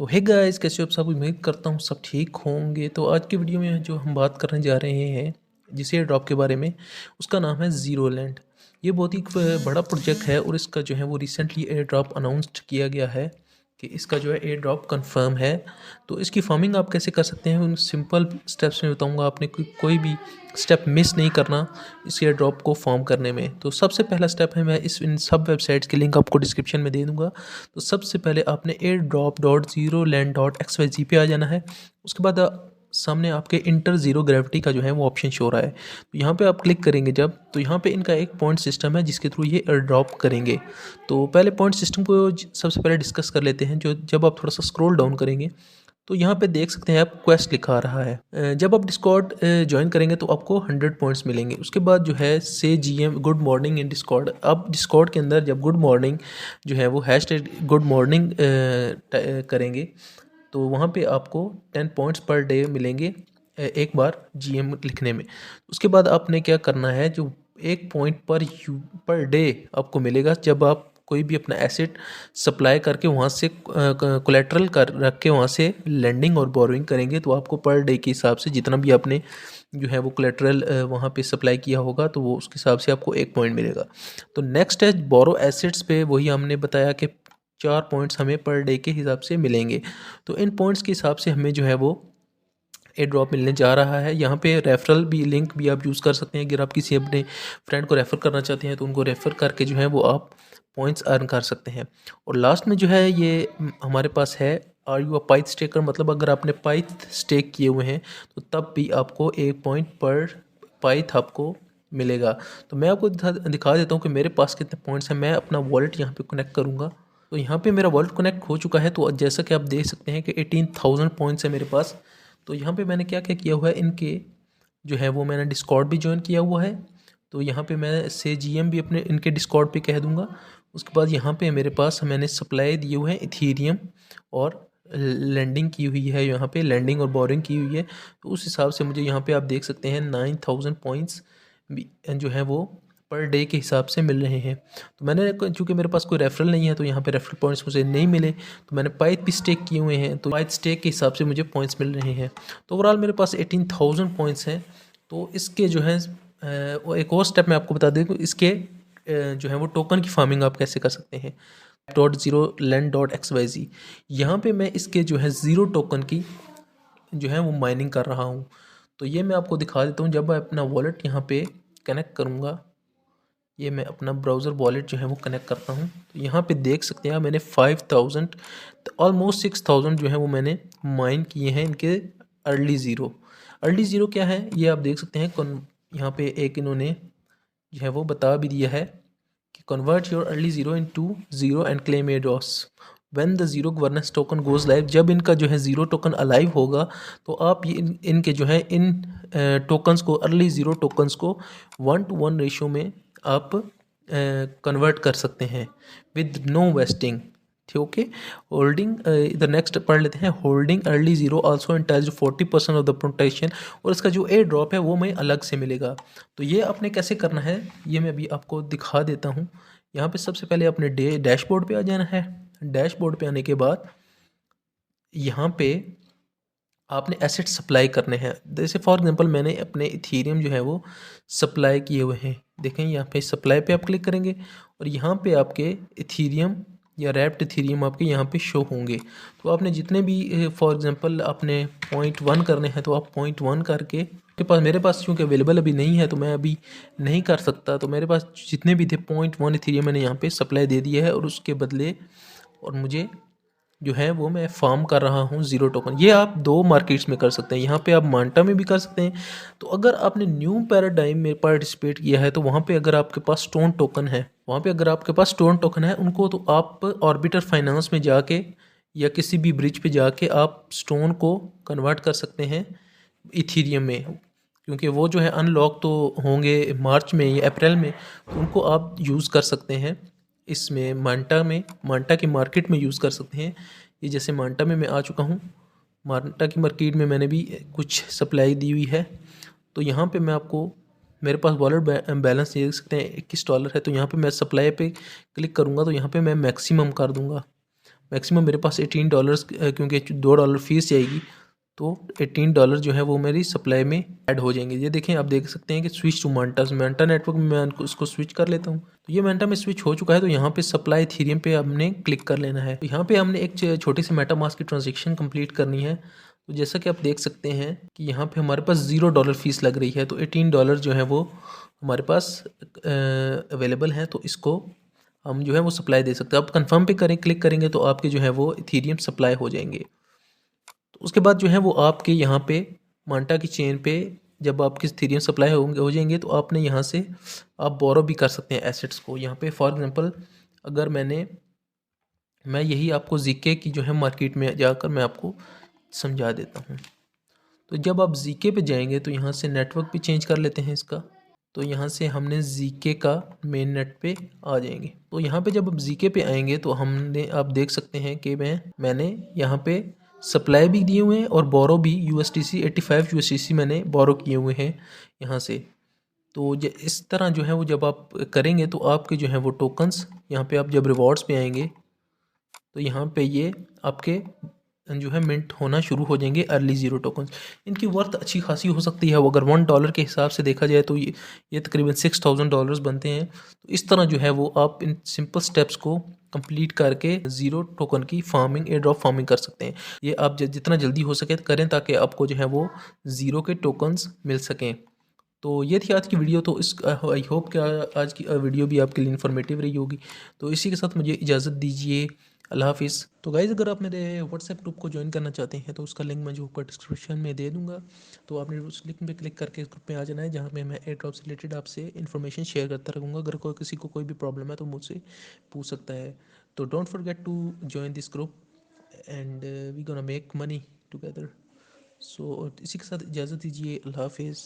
तो hey guys, कैसे हो आप सब। उम्मीद करता हूँ सब ठीक होंगे। तो आज की वीडियो में जो हम बात करने जा रहे हैं जिस एयर ड्रॉप के बारे में, उसका नाम है ज़ीरो लैंड। ये बहुत ही बड़ा प्रोजेक्ट है और इसका जो है वो रिसेंटली एयर ड्रॉप अनाउंस्ड किया गया है कि इसका जो है एयर ड्रॉप कंफर्म है। तो इसकी फार्मिंग आप कैसे कर सकते हैं उन सिंपल स्टेप्स में बताऊंगा। आपने कोई भी स्टेप मिस नहीं करना इस एयर ड्रॉप को फॉर्म करने में। तो सबसे पहला स्टेप है, मैं इन सब वेबसाइट्स के लिंक आपको डिस्क्रिप्शन में दे दूंगा। तो सबसे पहले आपने air drop dot zero land dot XYZ पे आ जाना है। उसके बाद सामने आपके इंटर ज़ीरो ग्रेविटी का जो है वो ऑप्शन शो हो रहा है। तो यहाँ पे आप क्लिक करेंगे जब, तो यहाँ पे इनका एक पॉइंट सिस्टम है जिसके थ्रू ये एयर ड्रॉप करेंगे। तो पहले पॉइंट सिस्टम को सबसे पहले डिस्कस कर लेते हैं। जो जब आप थोड़ा सा स्क्रॉल डाउन करेंगे तो यहाँ पे देख सकते हैं आप क्वेस्ट लिखा आ रहा है। जब आप डिस्कॉर्ड ज्वाइन करेंगे तो आपको 100 पॉइंट्स मिलेंगे। उसके बाद जो है से GM good morning in Discord. अब डिस्कॉर्ड के अंदर जब गुड मॉर्निंग जो है वो हैशटैग गुड मॉर्निंग करेंगे तो वहाँ पे आपको 10 पॉइंट्स पर डे मिलेंगे एक बार GM लिखने में। उसके बाद आपने क्या करना है, जो 1 पॉइंट पर डे आपको मिलेगा जब आप कोई भी अपना एसेट सप्लाई करके वहाँ से कोलेट्रल कर रख के वहाँ से लैंडिंग और बोरोइंग करेंगे। तो आपको पर डे के हिसाब से जितना भी आपने जो है वो कोलेट्रल वहाँ पे सप्लाई किया होगा तो वो उसके हिसाब से आपको 1 पॉइंट मिलेगा। तो नेक्स्ट है बोरो एसेट्स पे। वही हमने बताया कि 4 पॉइंट्स हमें पर डे के हिसाब से मिलेंगे। तो इन पॉइंट्स के हिसाब से हमें जो है वो एयर ड्रॉप मिलने जा रहा है। यहाँ पे रेफरल भी लिंक भी आप यूज़ कर सकते हैं। अगर आप किसी अपने फ्रेंड को रेफ़र करना चाहते हैं तो उनको रेफ़र करके जो है वो आप पॉइंट्स अर्न कर सकते हैं। और लास्ट में जो है ये हमारे पास है, आर यू अ पाइथ स्टेकर, मतलब अगर आपने पाइथ स्टेक किए हुए हैं तो तब भी आपको 1 पॉइंट पर पाइथ आपको मिलेगा। तो मैं आपको दिखा देता हूँ कि मेरे पास कितने पॉइंट्स हैं। मैं अपना वॉलेट यहाँ पे कनेक्ट करूँगा। तो यहाँ पे मेरा वॉलेट कनेक्ट हो चुका है। तो जैसा कि आप देख सकते हैं कि 18,000 पॉइंट्स है मेरे पास। तो यहाँ पे मैंने क्या क्या किया हुआ है, इनके जो है वो मैंने डिस्कॉर्ड भी ज्वाइन किया हुआ है। तो यहाँ पे मैं से GM भी अपने इनके डिस्कॉर्ड पे कह दूँगा। उसके बाद यहाँ पे मेरे पास मैंने सप्लाई दिए हुए हैं इथीरियम और लैंडिंग की हुई है। यहाँ पे लैंडिंग और बोरिंग की हुई है। तो उस हिसाब से मुझे यहाँ पे आप देख सकते हैं 9,000 पॉइंट्स जो है वो पर डे के हिसाब से मिल रहे हैं। तो मैंने, चूँकि मेरे पास कोई रेफरल नहीं है तो यहाँ पे रेफरल पॉइंट्स मुझे नहीं मिले। तो मैंने पाइथ भी स्टेक किए हुए हैं, तो पाइथ स्टेक के हिसाब से मुझे पॉइंट्स मिल रहे हैं। तो ओवरऑल मेरे पास 18,000 पॉइंट्स हैं। तो इसके जो है एक और स्टेप मैं आपको बता दूँ, इसके जो है वो टोकन की फार्मिंग आप कैसे कर सकते हैं। .0land.xyz, यहाँ पे मैं इसके जो है ज़ीरो टोकन की जो है वो माइनिंग कर रहा हूँ। तो ये मैं आपको दिखा देता हूँ। जब मैं अपना वॉलेट यहाँ पे कनेक्ट करूँगा, ये मैं अपना ब्राउज़र वॉलेट जो है वो कनेक्ट करता हूँ, तो यहाँ पे देख सकते हैं मैंने 5,000 ऑलमोस्ट 6,000 जो है वो मैंने माइन किए हैं इनके अर्ली ज़ीरो। अर्ली ज़ीरो क्या है ये आप देख सकते हैं। यहाँ पे एक इन्होंने जो है वो बता भी दिया है कि convert your early zero into zero and claim a dose when the zero governance token goes live. जब इनका जो है ज़ीरो टोकन अलाइव होगा तो आप ये इनके जो है इन टोकन्स को, अर्ली ज़ीरो टोकन्स को 1:1 रेशो में आप कन्वर्ट कर सकते हैं विद नो वेस्टिंग। ठीक, ओके। होल्डिंग द नेक्स्ट पढ़ लेते हैं। Holding early zero also entice 40% of the protection. और इसका जो एयर ड्रॉप है वो मैं अलग से मिलेगा। तो ये आपने कैसे करना है ये मैं अभी आपको दिखा देता हूँ। यहाँ पे सबसे पहले अपने डैशबोर्ड पे आ जाना है। डैशबोर्ड पे आने के बाद यहाँ पे आपने एसेट सप्लाई करने हैं। जैसे फॉर एग्जांपल मैंने अपने इथीरियम जो है वो सप्लाई किए हुए हैं। देखें यहाँ पे सप्लाई पे आप क्लिक करेंगे और यहाँ पे आपके इथीरियम या रैप्ड इथीरियम आपके यहाँ पे शो होंगे। तो आपने जितने भी फॉर एग्जांपल आपने 0.1 करने हैं तो आप 0.1 करके, के पास, मेरे पास चूँकि अवेलेबल अभी नहीं है तो मैं अभी नहीं कर सकता। तो मेरे पास जितने भी थे 0.1 इथीरियम मैंने यहाँ पे सप्लाई दे दिया है और उसके बदले और मुझे जो है वो मैं फार्म कर रहा हूँ ज़ीरो टोकन। ये आप 2 मार्केट्स में कर सकते हैं। यहाँ पे आप मांटा में भी कर सकते हैं। तो अगर आपने न्यू पैराडाइम में पार्टिसिपेट किया है तो वहाँ पे अगर आपके पास स्टोन टोकन है, उनको तो आप ऑर्बिटर फाइनेंस में जाके या किसी भी ब्रिज पे जाके आप स्टोन को कन्वर्ट कर सकते हैं इथीरियम में। क्योंकि वो जो है अनलॉक तो होंगे मार्च में या अप्रैल में, तो उनको आप यूज़ कर सकते हैं इसमें मांटा की मार्केट में यूज़ कर सकते हैं। ये जैसे मांटा में मैं आ चुका हूँ। मांटा की मार्केट में मैंने भी कुछ सप्लाई दी हुई है। तो यहाँ पे मैं आपको, मेरे पास वॉलेट बैलेंस देख सकते हैं $21 है। तो यहाँ पे मैं सप्लाई पे क्लिक करूँगा तो यहाँ पे मैं मैक्सिमम कर दूँगा। मैक्सिमम मेरे पास $18 क्योंकि $2 फीस जाएगी, तो $18 जो है वो मेरी सप्लाई में ऐड हो जाएंगे। ये देखें, आप देख सकते हैं कि स्विच टू मांटा नेटवर्क में मैं इसको स्विच कर लेता हूँ। तो ये मांटा में स्विच हो चुका है। तो यहाँ पे सप्लाई इथेरियम पे हमने क्लिक कर लेना है। तो यहाँ पे हमने एक छोटी सी मेटामास्क की ट्रांजेक्शन कंप्लीट करनी है। तो जैसा कि आप देख सकते हैं कि यहाँ पे हमारे पास $0 फीस लग रही है, तो $18 जो है वो हमारे पास अवेलेबल है। तो इसको हम जो है वो सप्लाई दे सकते हैं। आप कंफर्म पे करें, क्लिक करेंगे तो आपके जो है वो इथेरियम सप्लाई हो जाएंगे। तो उसके बाद जो है वो आपके यहाँ पे मांटा की चेन पे जब आपकी इथेरियम सप्लाई हो जाएंगे, तो आपने यहाँ से आप बोरो भी कर सकते हैं एसेट्स को। यहाँ पे फॉर एग्जांपल अगर मैं यही आपको जीके की जो है मार्केट में जाकर मैं आपको समझा देता हूँ। तो जब आप जीके पे जाएंगे तो यहाँ से नेटवर्क भी चेंज कर लेते हैं इसका। तो यहाँ से हमने जीके का मेन नेट पे आ जाएंगे। तो यहाँ पे जब आप जीके पे आएंगे तो आप देख सकते हैं कि मैंने यहाँ पे सप्लाई भी दिए हुए हैं और बोरो भी USDC 85 USDC मैंने बोरो किए हुए हैं यहाँ से। तो इस तरह जो है वो जब आप करेंगे तो आपके जो है वो टोकन्स यहाँ पे आप जब रिवॉर्ड्स पे आएंगे तो यहाँ पे ये आपके जो है मिंट होना शुरू हो जाएंगे अर्ली ज़ीरो टोकन्स। इनकी वर्थ अच्छी खासी हो सकती है। वो अगर $1 के हिसाब से देखा जाए तो ये तकरीबन $6000 बनते हैं। तो इस तरह जो है वो आप इन सिंपल स्टेप्स को कंप्लीट करके ज़ीरो टोकन की फार्मिंग, एयर ड्रॉप फार्मिंग कर सकते हैं। ये आप जितना जल्दी हो सके करें ताकि आपको जो है वो ज़ीरो के टोकन्स मिल सकें। तो ये थी आज की वीडियो। तो इस आई होप कि आज की वीडियो भी आपके लिए इन्फॉर्मेटिव रही होगी। तो इसी के साथ मुझे इजाज़त दीजिए। अल्लाह हाफिज़। तो गाइज़, अगर आप मेरे व्हाट्सएप ग्रुप को ज्वाइन करना चाहते हैं तो उसका लिंक मैं जो ऊपर डिस्क्रिप्शन में दे दूँगा। तो आपने उस लिंक पे क्लिक करके इस ग्रुप में आ जाना है, जहाँ पे मैं एयर ड्रॉप से रिलेटेड आपसे इन्फॉर्मेशन शेयर करता रहूँगा। अगर किसी को कोई भी प्रॉब्लम है तो मुझसे पूछ सकता है। तो don't forget to join this group and we gonna make money together. So इसी के साथ इजाज़त दीजिए। अल्लाह हाफिज़।